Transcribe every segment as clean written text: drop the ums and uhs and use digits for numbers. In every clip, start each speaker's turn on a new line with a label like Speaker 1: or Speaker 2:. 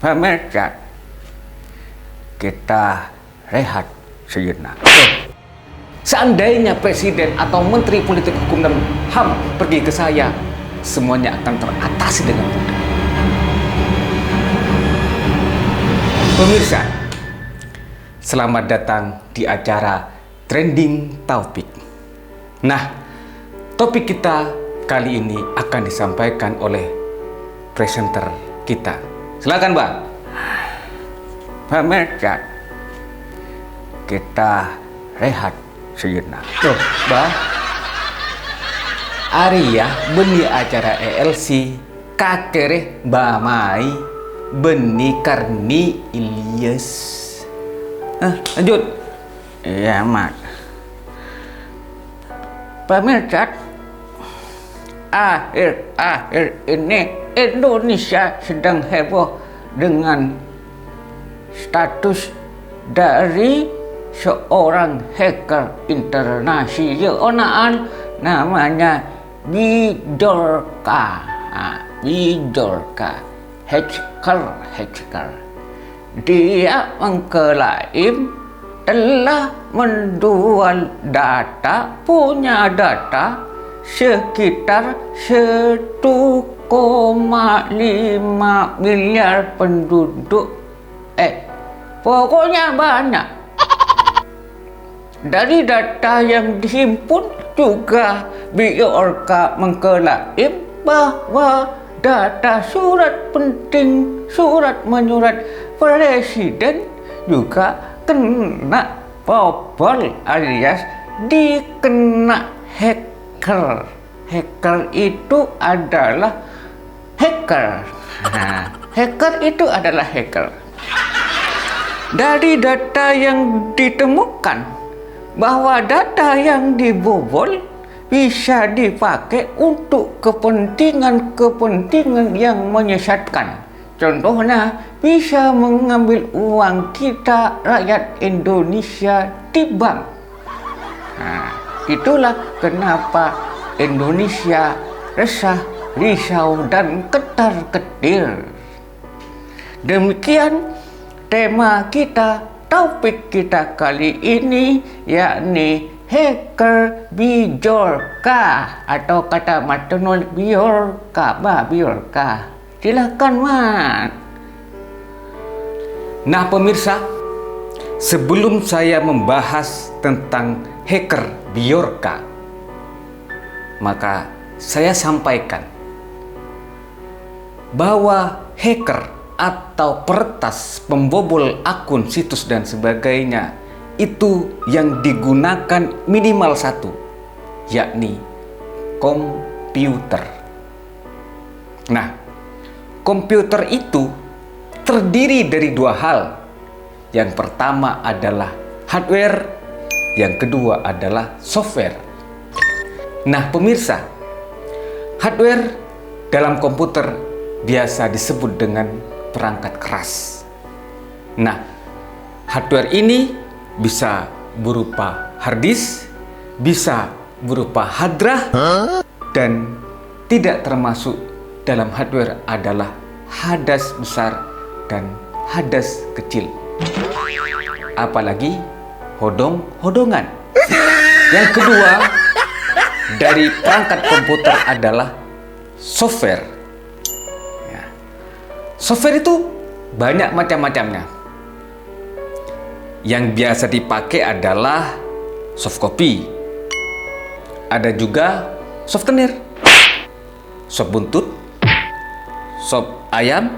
Speaker 1: Pemirsa, kita rehat sejenak.
Speaker 2: Seandainya presiden atau menteri politik hukum dan HAM pergi ke saya, semuanya akan teratasi dengan mudah. Pemirsa, selamat datang di acara Trending Taufik. Nah, topik kita kali ini akan disampaikan oleh presenter kita. Silakan, Bang.
Speaker 1: Pemirsa, kita rehat sejenak.
Speaker 2: Tuh, Bang. Arya beni acara ELC kakere Bamai beni Karni Ilyas. Lanjut.
Speaker 1: Iya, Mak. Pemirsa, akhir-akhir ini Indonesia sedang heboh dengan status dari seorang hacker internasional namanya Bjorka. Bjorka, hacker. Dia mengklaim telah menjual punya data sekitar 1,5 miliar penduduk. Pokoknya banyak. Dari data yang dihimpun juga Bjorka mengklaim bahwa data surat penting, surat menyurat presiden juga kena bobol alias dikena hacker. Hacker itu adalah hacker. Hacker itu adalah hacker. Dari data yang ditemukan bahwa data yang dibobol bisa dipakai untuk kepentingan yang menyesatkan. Contohnya bisa mengambil uang kita rakyat Indonesia di bank. Itulah kenapa Indonesia resah, risau, dan ketar-ketir. Demikian tema kita, topik kita kali ini, yakni hacker Bjorka atau kata maternal Bjorka. Silakan, Mat.
Speaker 2: Nah, pemirsa, sebelum saya membahas tentang hacker Bjorka, maka saya sampaikan bahwa hacker atau peretas pembobol akun situs dan sebagainya itu yang digunakan minimal satu, yakni komputer. Nah, komputer itu terdiri dari dua hal. Yang pertama adalah hardware, yang kedua adalah software. Nah, pemirsa, hardware dalam komputer biasa disebut dengan perangkat keras. Nah, hardware ini bisa berupa hard disk, bisa berupa hard drive, dan tidak termasuk dalam hardware adalah hard disk besar dan hard disk kecil. Apalagi hodongan. Yang kedua dari perangkat komputer adalah software. Software itu banyak macam-macamnya. Yang biasa dipakai adalah soft copy. Ada juga souvenir, sop buntut, sop ayam,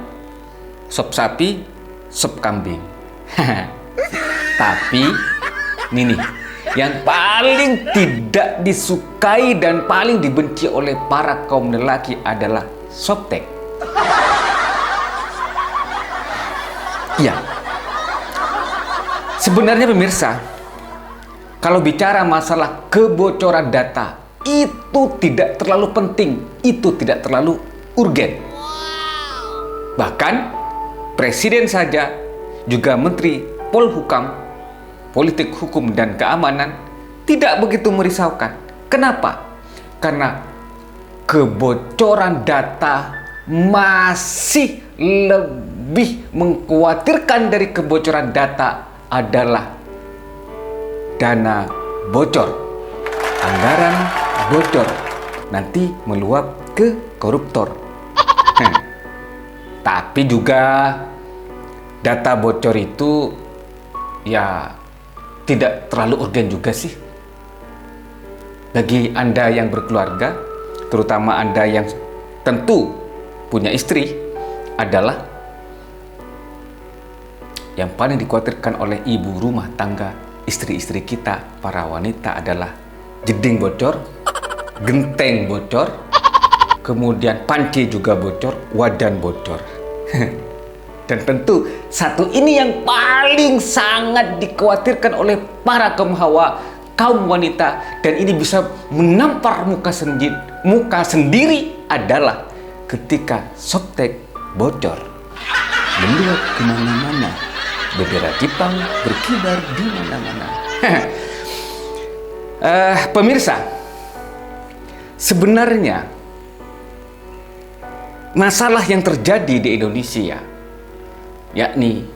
Speaker 2: sop sapi, sop kambing. Tapi ini nih, yang paling tidak disukai dan paling dibenci oleh para kaum lelaki adalah softtek. Ya, sebenarnya pemirsa, kalau bicara masalah kebocoran data, itu tidak terlalu penting, itu tidak terlalu urgen. Bahkan presiden saja, juga menteri Polhukam, politik hukum dan keamanan, tidak begitu merisaukan. Kenapa? Karena kebocoran data masih lebih lebih mengkhawatirkan dari kebocoran data adalah dana bocor, anggaran bocor, nanti meluap ke koruptor. Tapi juga data bocor itu ya tidak terlalu urgen juga sih. Bagi Anda yang berkeluarga, terutama Anda yang tentu punya istri, adalah yang paling dikhawatirkan oleh ibu rumah tangga, istri-istri kita, para wanita adalah jeding bocor, genteng bocor, kemudian panci juga bocor, wajan bocor. Dan tentu satu ini yang paling sangat dikhawatirkan oleh para kaum hawa, kaum wanita, dan ini bisa menampar muka sendiri adalah ketika softtek bocor, meluap kemana-mana, bendera Jepang berkibar di mana-mana. Pemirsa, sebenarnya masalah yang terjadi di Indonesia, yakni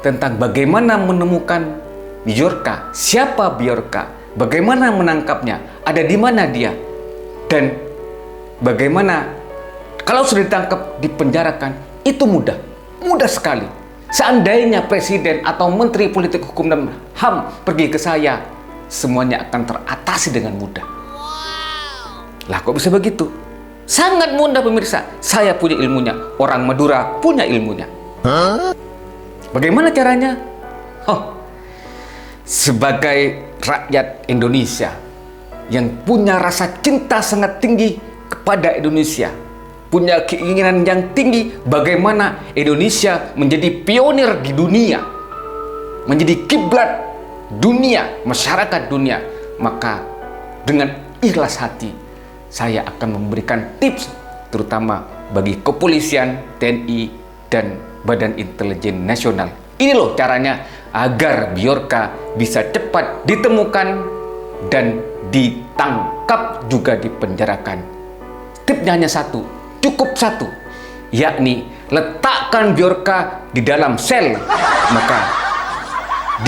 Speaker 2: tentang bagaimana menemukan Bjorka, siapa Bjorka, bagaimana menangkapnya, ada di mana dia, dan bagaimana kalau sudah ditangkap, dipenjarakan, itu mudah sekali. Seandainya Presiden atau Menteri Politik Hukum dan HAM pergi ke saya, semuanya akan teratasi dengan mudah. Lah kok bisa begitu? Sangat mudah pemirsa, saya punya ilmunya, orang Madura punya ilmunya. Bagaimana caranya? Sebagai rakyat Indonesia yang punya rasa cinta sangat tinggi kepada Indonesia, punya keinginan yang tinggi bagaimana Indonesia menjadi pionir di dunia, menjadi kiblat dunia, masyarakat dunia, maka dengan ikhlas hati saya akan memberikan tips terutama bagi kepolisian, TNI, dan Badan Intelijen Nasional. Ini loh caranya agar Bjorka bisa cepat ditemukan dan ditangkap juga dipenjarakan. Tipnya hanya satu, cukup satu, yakni letakkan Bjorka di dalam sel, maka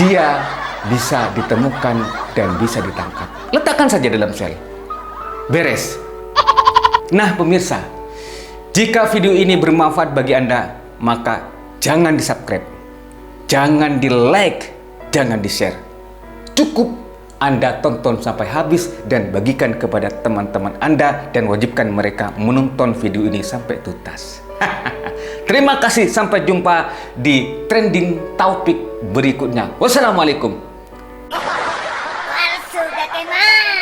Speaker 2: dia bisa ditemukan dan bisa ditangkap. Letakkan saja dalam sel, beres. Nah pemirsa, jika video ini bermanfaat bagi Anda, maka jangan di-subscribe, jangan di-like, jangan di-share. Cukup Anda tonton sampai habis dan bagikan kepada teman-teman Anda dan wajibkan mereka menonton video ini sampai tuntas. Terima kasih, sampai jumpa di trending topik berikutnya. Wassalamualaikum.
Speaker 3: Palsu kakek mah.